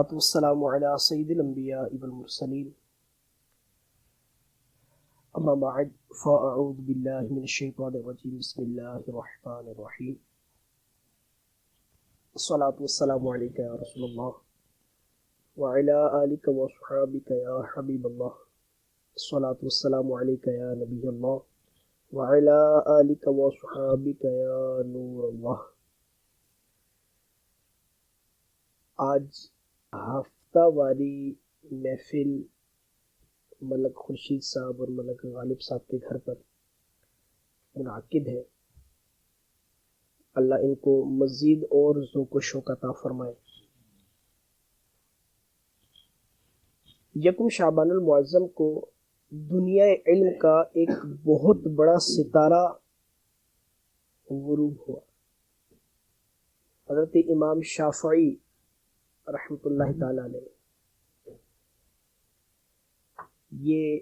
والسلام علی سید الانبیاء والمرسلین اما بعد فاعوذ باللہ من الشیطان الرجیم بسم اللہ الرحمن الرحیم الصلاة والسلام علیکہ یا رسول اللہ وعلی آلک وصحابک یا حبیب اللہ الصلاة والسلام علیکہ یا نبی اللہ وعلی آلک وصحابک یا نور اللہ۔ آج ہفتہ واری محفل ملک خورشید صاحب اور ملک غالب صاحب کے گھر پر منعقد ہے۔ اللہ ان کو مزید اور ذوق و شوق عطا فرمائے۔ یکم شعبان المعظم کو دنیا علم کا ایک بہت بڑا ستارہ غروب ہوا۔ حضرت امام شافعی رحمۃ اللہ تعالی علیہ یہ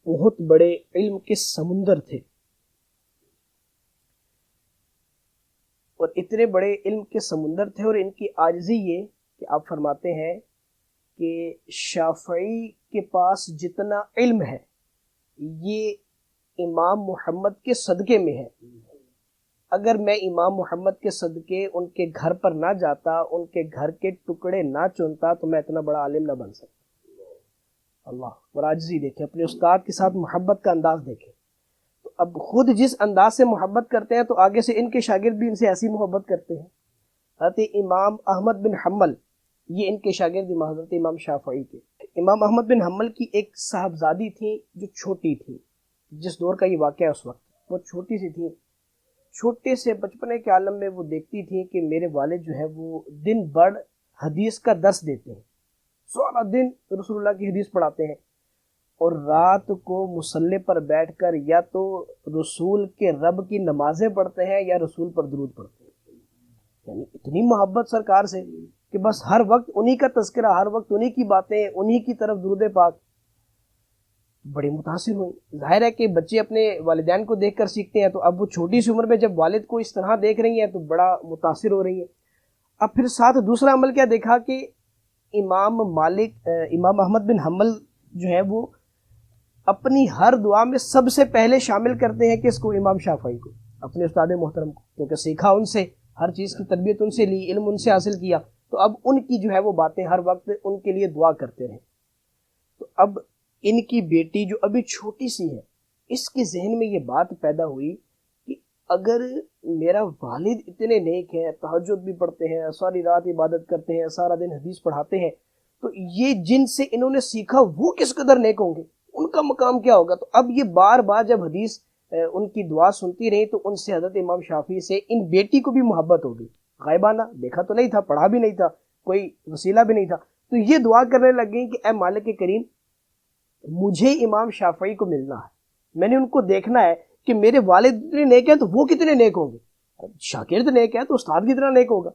بہت بڑے علم کے سمندر تھے، اور اتنے بڑے علم کے سمندر تھے اور ان کی عاجزی یہ کہ آپ فرماتے ہیں کہ شافعی کے پاس جتنا علم ہے یہ امام محمد کے صدقے میں ہے۔ اگر میں امام محمد کے صدقے ان کے گھر پر نہ جاتا، ان کے گھر کے ٹکڑے نہ چنتا تو میں اتنا بڑا عالم نہ بن سکتا۔ اللہ، اور عاجزی دیکھیں، اپنے استاد کے ساتھ محبت کا انداز دیکھیں۔ تو اب خود جس انداز سے محبت کرتے ہیں تو آگے سے ان کے شاگرد بھی ان سے ایسی محبت کرتے ہیں۔ حضرت امام احمد بن حنبل یہ ان کے شاگرد حضرت امام شافعی کے۔ امام احمد بن حنبل کی ایک صاحبزادی تھی جو چھوٹی تھی، جس دور کا یہ واقعہ ہے اس وقت وہ چھوٹی سی تھی۔ چھوٹے سے بچپنے کے عالم میں وہ دیکھتی تھی کہ میرے والد جو ہے وہ دن بھر حدیث کا درس دیتے ہیں، سارا دن رسول اللہ کی حدیث پڑھاتے ہیں، اور رات کو مصلی پر بیٹھ کر یا تو رسول کے رب کی نمازیں پڑھتے ہیں یا رسول پر درود پڑھتے ہیں۔ یعنی اتنی محبت سرکار سے کہ بس ہر وقت انہی کا تذکرہ، ہر وقت انہی کی باتیں، انہی کی طرف درود پاک۔ بڑی متاثر ہوئی۔ ظاہر ہے کہ بچے اپنے والدین کو دیکھ کر سیکھتے ہیں، تو اب وہ چھوٹی سی عمر میں جب والد کو اس طرح دیکھ رہی ہیں تو بڑا متاثر ہو رہی ہیں۔ اب پھر ساتھ دوسرا عمل کیا دیکھا کہ امام احمد بن حنبل جو ہے وہ اپنی ہر دعا میں سب سے پہلے شامل کرتے ہیں کہ اس کو امام شافعی کو، اپنے استاد محترم کو، کیونکہ سیکھا ان سے، ہر چیز کی تربیت ان سے لی، علم ان سے حاصل کیا، تو اب ان کی جو ہے وہ باتیں ہر وقت ان کے لیے دعا کرتے رہے۔ تو اب ان کی بیٹی جو ابھی چھوٹی سی ہے، اس کے ذہن میں یہ بات پیدا ہوئی کہ اگر میرا والد اتنے نیک ہیں، تہجد بھی پڑھتے ہیں، ساری رات عبادت کرتے ہیں، سارا دن حدیث پڑھاتے ہیں، تو یہ جن سے انہوں نے سیکھا وہ کس قدر نیک ہوں گے، ان کا مقام کیا ہوگا۔ تو اب یہ بار بار جب حدیث ان کی دعا سنتی رہی تو ان سے حضرت امام شافعی سے ان بیٹی کو بھی محبت ہو گئی۔ غائبانہ دیکھا تو نہیں تھا، پڑھا بھی نہیں تھا، کوئی وسیلہ بھی نہیں تھا، تو یہ دعا کرنے لگ گئی کہ اے مالک کریم، مجھے امام شافعی کو ملنا ہے، میں نے ان کو دیکھنا ہے کہ میرے والد اتنے نیک ہیں تو وہ کتنے نیک ہوں گے، شاگرد نیک ہے تو استاد کتنا نیک ہوگا۔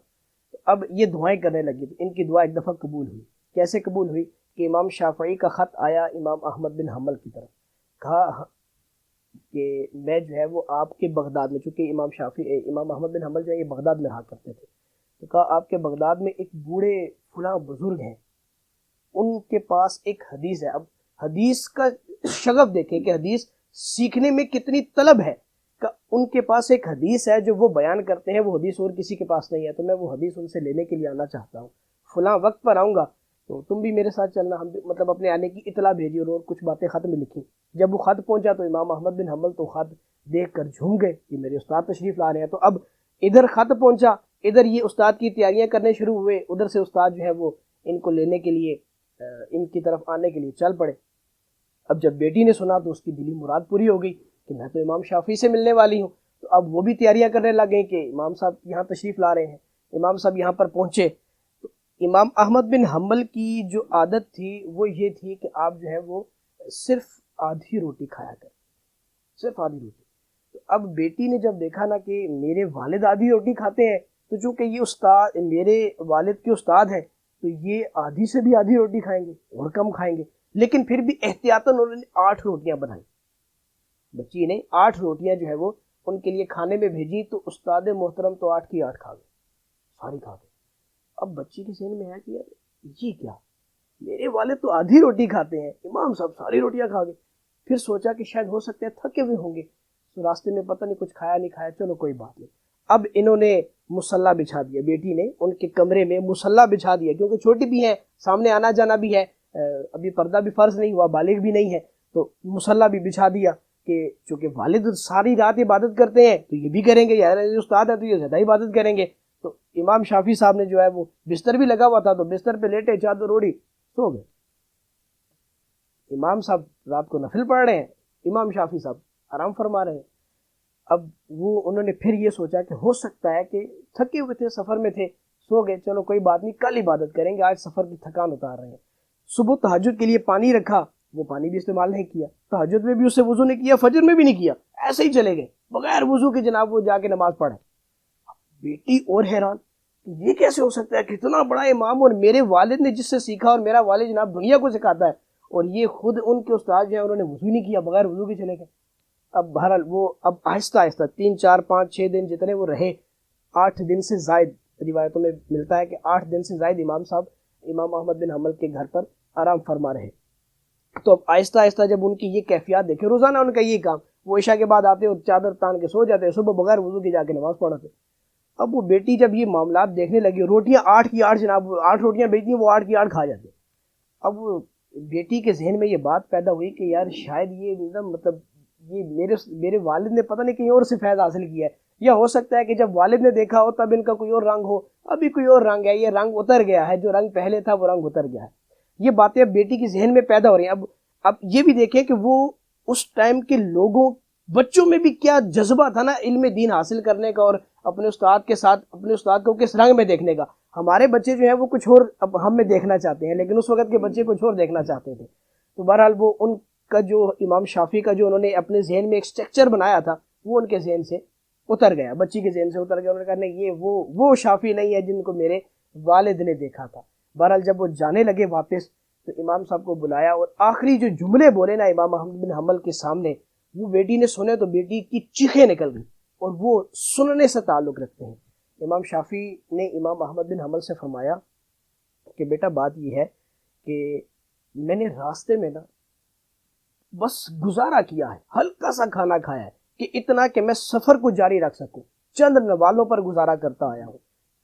اب یہ دعائیں کرنے لگی تو ان کی دعا ایک دفعہ قبول ہوئی۔ کیسے قبول ہوئی کہ امام شافعی کا خط آیا امام احمد بن حنبل کی طرف، کہا کہ میں جو ہے وہ آپ کے بغداد میں، چونکہ امام احمد بن حنبل جو ہے یہ بغداد میں رہا کرتے تھے، تو کہا آپ کے بغداد میں ایک بوڑھے فلاں بزرگ ہیں، ان کے پاس ایک حدیث ہے۔ اب حدیث کا شغف دیکھیں کہ حدیث سیکھنے میں کتنی طلب ہے، کہ ان کے پاس ایک حدیث ہے جو وہ بیان کرتے ہیں، وہ حدیث اور کسی کے پاس نہیں ہے، تو میں وہ حدیث ان سے لینے کے لیے آنا چاہتا ہوں، فلاں وقت پر آؤں گا تو تم بھی میرے ساتھ چلنا۔ ہم مطلب اپنے آنے کی اطلاع بھیجی اور کچھ باتیں خط میں لکھی۔ جب وہ خط پہنچا تو امام احمد بن حنبل تو خط دیکھ کر جھوم گئے کہ میرے استاد تشریف لا رہے ہیں۔ تو اب ادھر خط پہنچا، ادھر یہ استاد کی تیاریاں کرنے شروع ہوئے، ادھر سے استاد جو ہے وہ ان کو لینے کے لیے، ان کی طرف آنے کے لیے چل پڑے۔ اب جب بیٹی نے سنا تو اس کی دلی مراد پوری ہو گئی کہ میں تو امام شافعی سے ملنے والی ہوں، تو اب وہ بھی تیاریاں کرنے لگ گئیں کہ امام صاحب یہاں تشریف لا رہے ہیں۔ امام صاحب یہاں پر پہنچے تو امام احمد بن حنبل کی جو عادت تھی وہ یہ تھی کہ آپ جو ہے وہ صرف آدھی روٹی کھایا کریں، صرف آدھی روٹی۔ تو اب بیٹی نے جب دیکھا نا کہ میرے والد آدھی روٹی کھاتے ہیں، تو چونکہ یہ استاد میرے والد کے استاد ہیں تو یہ آدھی سے بھی آدھی روٹی کھائیں گے اور کم کھائیں گے، لیکن پھر بھی احتیاطاً انہوں نے 8 روٹیاں بنائیں۔ بچی نے 8 روٹیاں جو ہے وہ ان کے لیے کھانے میں بھیجی، تو استاد محترم تو 8 کی 8 کھا گئے، ساری کھا گئے۔ اب بچی کے ذہن میں ہے کہ یہ کیا، میرے والد تو آدھی روٹی کھاتے ہیں، امام صاحب ساری روٹیاں کھا گئے۔ پھر سوچا کہ شاید ہو سکتے ہیں تھکے ہوئے ہوں گے، تو راستے میں پتہ نہیں کچھ کھایا نہیں کھایا، چلو کوئی بات نہیں۔ اب انہوں نے مصلی بچھا دیا، بیٹی نے ان کے کمرے میں مصلی بچھا دیا، کیونکہ چھوٹی بھی ہے، سامنے آنا جانا بھی ہے، ابھی پردہ بھی فرض نہیں ہوا، بالغ بھی نہیں ہے، تو مصلی بھی بچھا دیا کہ چونکہ والد ساری رات عبادت کرتے ہیں تو یہ بھی کریں گے، یار استاد ہے تو یہ زیادہ عبادت کریں گے۔ تو امام شافعی صاحب نے جو ہے وہ بستر بھی لگا ہوا تھا، تو بستر پہ لیٹے، چادر اوڑھی، سو گئے۔ امام صاحب رات کو نفل پڑھ رہے ہیں، امام شافعی صاحب آرام فرما رہے ہیں۔ اب وہ انہوں نے پھر یہ سوچا کہ ہو سکتا ہے کہ تھکے ہوئے تھے، سفر میں تھے، سو گئے، چلو کوئی بات نہیں، کل عبادت کریں گے، آج سفر کی تھکان اتار رہے ہیں۔ صبح تہجد کے لیے پانی رکھا، وہ پانی بھی استعمال نہیں کیا، تہجد میں بھی اس سے وضو نہیں کیا، فجر میں بھی نہیں کیا، ایسے ہی چلے گئے بغیر وضو کے، جناب وہ جا کے نماز پڑھے۔ بیٹی اور حیران، یہ کیسے ہو سکتا ہے، کتنا بڑا امام، اور میرے والد نے جس سے سیکھا، اور میرا والد جناب دنیا کو سکھاتا ہے، اور یہ خود ان کے استاد جو ہیں انہوں نے وضو نہیں کیا، بغیر وضو کے چلے گئے۔ اب بہرحال وہ اب آہستہ آہستہ 3 4 5 6 دن جتنے وہ رہے، 8 دن سے زائد روایتوں میں ملتا ہے کہ 8 دن سے زائد امام صاحب امام احمد بن حنبل کے گھر پر آرام فرما رہے۔ تو اب آہستہ آہستہ جب ان کی یہ کیفیات دیکھے، روزانہ ان کا یہ کام، وہ عشاء کے بعد آتے اور چادر تان کے سو جاتے، صبح بغیر وضو کے جا کے نماز پڑھاتے۔ اب وہ بیٹی جب یہ معاملات دیکھنے لگی، روٹیاں 8 کی 8 جناب، 8 روٹیاں بیچتی ہیں، وہ 8 کی 8 کھا جاتے۔ اب وہ بیٹی کے ذہن میں یہ بات پیدا ہوئی کہ یار شاید یہ مطلب یہ میرے والد نے پتہ نہیں کہیں اور سے فیض حاصل کیا ہے، یا ہو سکتا ہے کہ جب والد نے دیکھا ہو تب ان کا کوئی اور رنگ ہو، ابھی کوئی اور رنگ ہے، یہ رنگ اتر گیا ہے، جو رنگ پہلے تھا وہ رنگ اتر گیا ہے۔ یہ باتیں اب بیٹی کے ذہن میں پیدا ہو رہی ہیں۔ اب یہ بھی دیکھیں کہ وہ اس ٹائم کے لوگوں، بچوں میں بھی کیا جذبہ تھا نا علم دین حاصل کرنے کا، اور اپنے استاد کے ساتھ اپنے استاد کو کس رنگ میں دیکھنے کا۔ ہمارے بچے جو ہیں وہ کچھ اور اب ہم میں دیکھنا چاہتے ہیں، لیکن اس وقت کے بچے کچھ اور دیکھنا چاہتے تھے۔ تو بہرحال وہ ان کا جو امام شافعی کا جو انہوں نے اپنے ذہن میں ایک سٹرکچر بنایا تھا، وہ ان کے ذہن سے اتر گیا، بچی کے ذہن سے اتر گیا۔ انہوں نے کہا نہیں، یہ وہ شافعی نہیں ہے جن کو میرے والد نے دیکھا تھا۔ بہرحال جب وہ جانے لگے واپس، تو امام صاحب کو بلایا، اور آخری جو جملے بولے نا امام احمد بن حنبل کے سامنے، وہ بیٹی نے سنے تو بیٹی کی چیخیں نکل گئی، اور وہ سننے سے تعلق رکھتے ہیں۔ امام شافعی نے امام احمد بن حنبل سے فرمایا کہ بیٹا بات یہ ہے کہ میں نے راستے میں نا بس گزارا کیا ہے، ہلکا سا کھانا کھایا ہے، کہ اتنا کہ میں سفر کو جاری رکھ سکوں، چند نوالوں پر گزارا کرتا آیا ہوں۔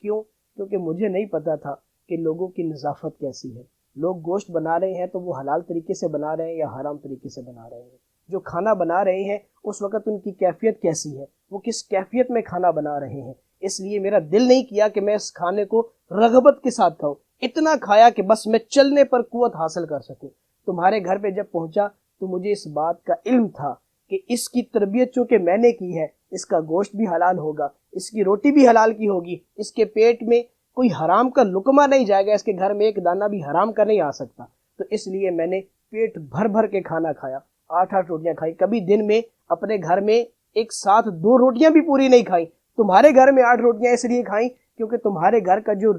کیوں؟ کیونکہ مجھے نہیں پتا تھا کہ لوگوں کی نظافت کیسی ہے، لوگ گوشت بنا رہے ہیں تو وہ حلال طریقے سے بنا رہے ہیں یا حرام طریقے سے بنا رہے ہیں، جو کھانا بنا رہے ہیں اس وقت ان کی کیفیت کیسی ہے، وہ کس کیفیت میں کھانا بنا رہے ہیں۔ اس لیے میرا دل نہیں کیا کہ میں اس کھانے کو رغبت کے ساتھ کھاؤں، اتنا کھایا کہ بس میں چلنے پر قوت حاصل کر سکوں۔ تمہارے گھر پہ جب پہنچا تو مجھے اس بات کا علم تھا کہ اس کی تربیت چونکہ میں نے کی ہے، اس کا گوشت بھی حلال ہوگا، اس کی روٹی بھی حلال کی ہوگی، اس کے پیٹ میں کوئی حرام کا لقمہ نہیں جائے گا، اس کے گھر میں ایک دانہ بھی حرام کا نہیں آ سکتا۔ تو اس لیے میں نے پیٹ بھر بھر کے کھانا کھایا، 8 روٹیاں کھائی، کبھی دن میں اپنے گھر میں ایک ساتھ 2 روٹیاں بھی پوری نہیں کھائیں۔ تمہارے گھر میں 8 روٹیاں اس لیے کھائیں کیونکہ تمہارے گھر کا جو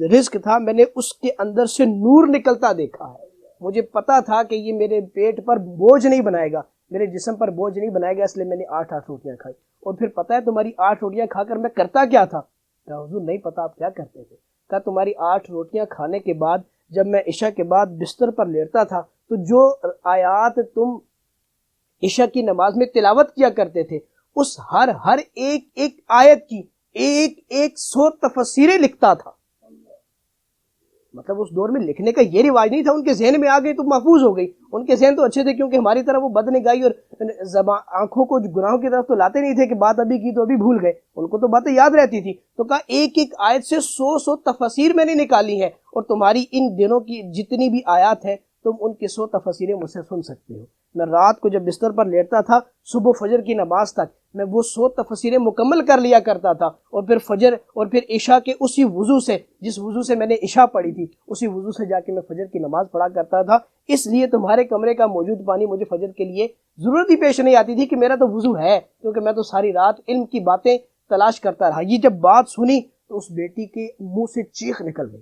رزق تھا میں نے اس کے اندر سے نور نکلتا دیکھا ہے۔ مجھے پتا تھا کہ یہ میرے پیٹ پر بوجھ نہیں بنائے گا، میرے جسم پر بوجھ نہیں بنائے گا، اس لیے میں نے 8 روٹیاں کھائی۔ اور پھر پتا ہے تمہاری 8 روٹیاں کھا کر میں کرتا کیا تھا؟ کہا حضور نہیں پتا آپ کیا کرتے تھے۔ کہا تمہاری 8 روٹیاں کھانے کے بعد جب میں عشاء کے بعد بستر پر لیٹتا تھا تو جو آیات تم عشاء کی نماز میں تلاوت کیا کرتے تھے، اس ہر ایک آیت کی ایک 100 تفسیریں لکھتا تھا۔ مطلب اس دور میں لکھنے کا یہ رواج نہیں تھا، ان کے ذہن میں آ گئی تو محفوظ ہو گئی۔ ان کے ذہن تو اچھے تھے کیونکہ ہماری طرح وہ بدنگاہی اور آنکھوں کو گناہوں کی طرف تو لاتے نہیں تھے کہ بات ابھی کی تو ابھی بھول گئے، ان کو تو باتیں یاد رہتی تھی۔ تو کہا ایک آیت سے 100 تفسیر میں نے نکالی ہے، اور تمہاری ان دنوں کی جتنی بھی آیات ہیں تم ان کی 100 تفسیریں مجھ سے سن سکتے ہو۔ میں رات کو جب بستر پر لیٹتا تھا، صبح فجر کی نماز تک میں وہ 100 تفسیریں مکمل کر لیا کرتا تھا، اور پھر فجر اور پھر عشاء کے اسی وضو سے، جس وضو سے میں نے عشاء پڑھی تھی، اسی وضو سے جا کے میں فجر کی نماز پڑھا کرتا تھا۔ اس لیے تمہارے کمرے کا موجود پانی مجھے فجر کے لیے ضرورت ہی پیش نہیں آتی تھی کہ میرا تو وضو ہے، کیونکہ میں تو ساری رات علم کی باتیں تلاش کرتا رہا۔ یہ جب بات سنی تو اس بیٹی کے منہ سے چیخ نکل گئی،